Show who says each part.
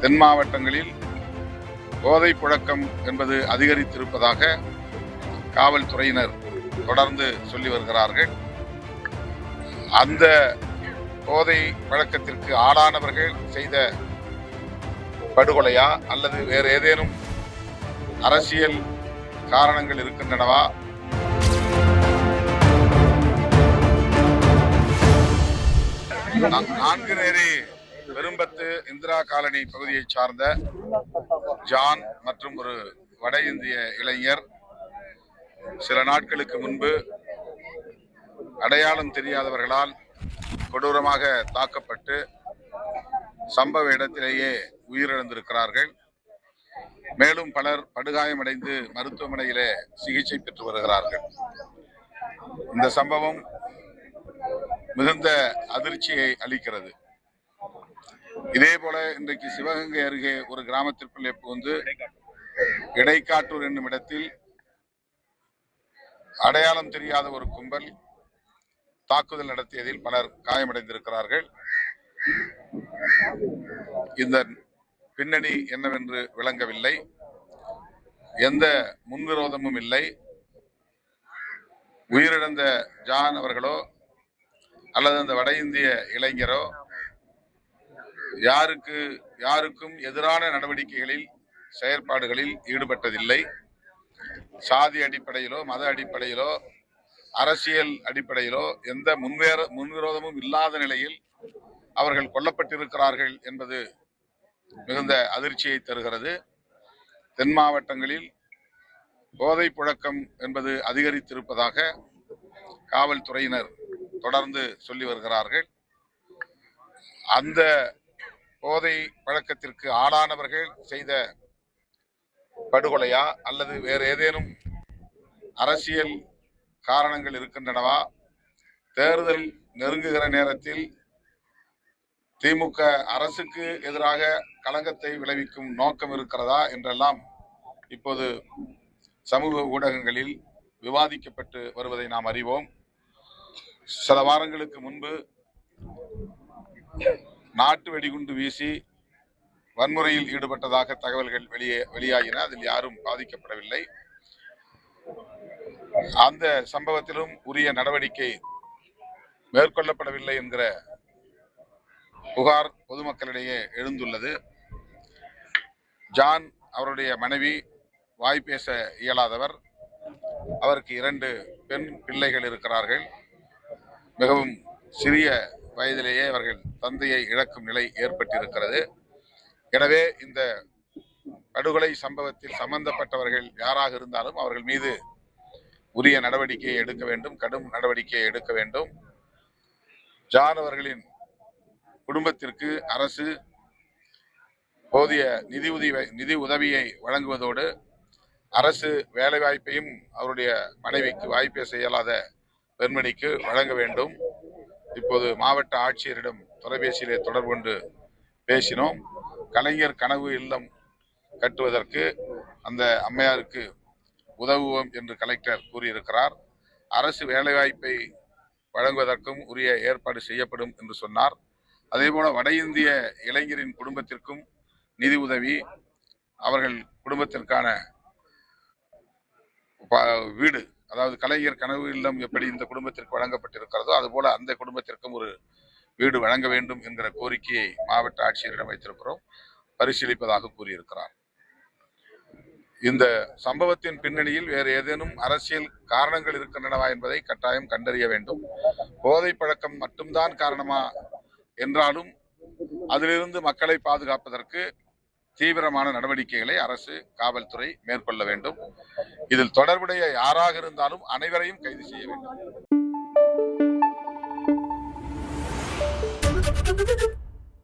Speaker 1: தென் மாவட்டங்களில் போதை புழக்கம் என்பது அதிகரித்திருப்பதாக காவல்துறையினர் தொடர்ந்து சொல்லி வருகிறார்கள். அந்த போதை பழக்கத்திற்கு ஆளானவர்கள் செய்த படுகொலையா அல்லது வேறு ஏதேனும் அரசியல் காரணங்கள் இருக்கின்றனவா? நான்குநேரி பெரும்பத்து இந்திரா காலனி பகுதியை சார்ந்த ஜான் மற்றும் ஒரு வட இந்திய இளைஞர் சில நாட்களுக்கு முன்பு அடையாளம் தெரியாதவர்களால் கொடூரமாக தாக்கப்பட்டு சம்பவ இடத்திலேயே உயிரிழந்திருக்கிறார்கள். மேலும் பலர் படுகாயமடைந்து மருத்துவமனையிலே சிகிச்சை பெற்று வருகிறார்கள். இந்த சம்பவம் மிகுந்த அதிர்ச்சியை அளிக்கிறது. இதே போல இன்றைக்கு சிவகங்கை அருகே ஒரு கிராமத்திற்குள்ளே புகுந்து இடைக்காட்டூர் என்னும் இடத்தில் அடையாளம் தெரியாத ஒரு கும்பல் தாக்குதல் நடத்தியதில் பலர் காயமடைந்திருக்கிறார்கள். இந்த பின்னணி என்னவென்று விளங்கவில்லை. எந்த முன்விரோதமும் இல்லை. உயிரிழந்த ஜான் அவர்களோ அல்லது அந்த வட இந்திய இளைஞரோ யாருக்கும் எதிரான நடவடிக்கைகளில் செயற்பாடுகளில் ஈடுபட்டதில்லை. சாதி அடிப்படையிலோ மத அடிப்படையிலோ அரசியல் அடிப்படையிலோ எந்த முன்விரோதமும் இல்லாத நிலையில் அவர்கள் கொல்லப்பட்டிருக்கிறார்கள் என்பது மிகுந்த அதிர்ச்சியை தருகிறது. தென் மாவட்டங்களில் போதை புழக்கம் என்பது அதிகரித்திருப்பதாக காவல்துறையினர் தொடர்ந்து சொல்லி வருகிறார்கள். அந்த போதை பழக்கத்திற்கு ஆளானவர்கள் செய்த படுகொலையா அல்லது வேறு ஏதேனும் அரசியல் காரணங்கள் இருக்கின்றனவா? தேர்தல் நெருங்குகிற நேரத்தில் திமுக அரசுக்கு எதிராக களங்கத்தை விளைவிக்கும் நோக்கம் இருக்கிறதா என்றெல்லாம் இப்போது சமூக ஊடகங்களில் விவாதிக்கப்பட்டு வருவதை நாம் அறிவோம். சில வாரங்களுக்கு முன்பு நாட்டு வெடிகுண்டு வீசி வன்முறையில் ஈடுபட்டதாக தகவல்கள் வெளியாகின. அதில் யாரும் பாதிக்கப்படவில்லை. அந்த சம்பவத்திலும் உரிய நடவடிக்கை மேற்கொள்ளப்படவில்லை என்கிற புகார் பொதுமக்களிடையே எழுந்துள்ளது. ஜான் அவருடைய மனைவி வாய் பேச இயலாதவர். அவருக்கு 2 பெண் பிள்ளைகள் இருக்கிறார்கள். மிகவும் சிறிய வயதிலேயே அவர்கள் தந்தையை இழக்கும் நிலை ஏற்பட்டிருக்கிறது. எனவே இந்த படுகொலை சம்பவத்தில் சம்பந்தப்பட்டவர்கள் யாராக இருந்தாலும் அவர்கள் மீது உரிய நடவடிக்கையை எடுக்க வேண்டும், கடும் நடவடிக்கையை எடுக்க வேண்டும். ஜான் அவர்களின் குடும்பத்திற்கு அரசு போதிய நிதி உதவியை வழங்குவதோடு அரசு வேலை வாய்ப்பையும் அவருடைய மனைவிக்கு வாய்ப்பே இயலாத பெண்மணிக்கு வழங்க வேண்டும். இப்போது மாவட்ட ஆட்சியரிடம் தொலைபேசியிலே தொடர்பு கொண்டு பேசினோம். கலைஞர் கனவு இல்லம் கட்டுவதற்கு அந்த அம்மையாருக்கு உதவுவோம் என்று கலெக்டர் கூறியிருக்கிறார். அரசு வேலைவாய்ப்பை வழங்குவதற்கும் உரிய ஏற்பாடு செய்யப்படும் என்று சொன்னார். அதேபோல வட இந்திய இளைஞரின் குடும்பத்திற்கும் நிதி உதவி, அவர்கள் குடும்பத்திற்கான வீடு, அதாவது கலைஞர் கனவு இல்லம் எப்படி இந்த குடும்பத்திற்கு வழங்கப்பட்டிருக்கிறதோ அதுபோல அந்த குடும்பத்திற்கும் ஒரு வீடு வழங்க வேண்டும் என்கிற கோரிக்கையை மாவட்ட ஆட்சியரிடம் வைத்திருக்கிறோம். பரிசீலிப்பதாக கூறியிருக்கிறார். இந்த சம்பவத்தின் பின்னணியில் வேறு ஏதேனும் அரசியல் காரணங்கள் இருக்கின்றனவா என்பதை கட்டாயம் கண்டறிய வேண்டும். போதை பழக்கம் மட்டும்தான் காரணமா என்றாலும் அதிலிருந்து மக்களை பாதுகாப்பதற்கு தீவிரமான நடவடிக்கைகளை அரசு, காவல்துறை மேற்கொள்ள வேண்டும். இதில் தொடர்புடைய யாராக இருந்தாலும் அனைவரையும் கைது செய்ய வேண்டும்.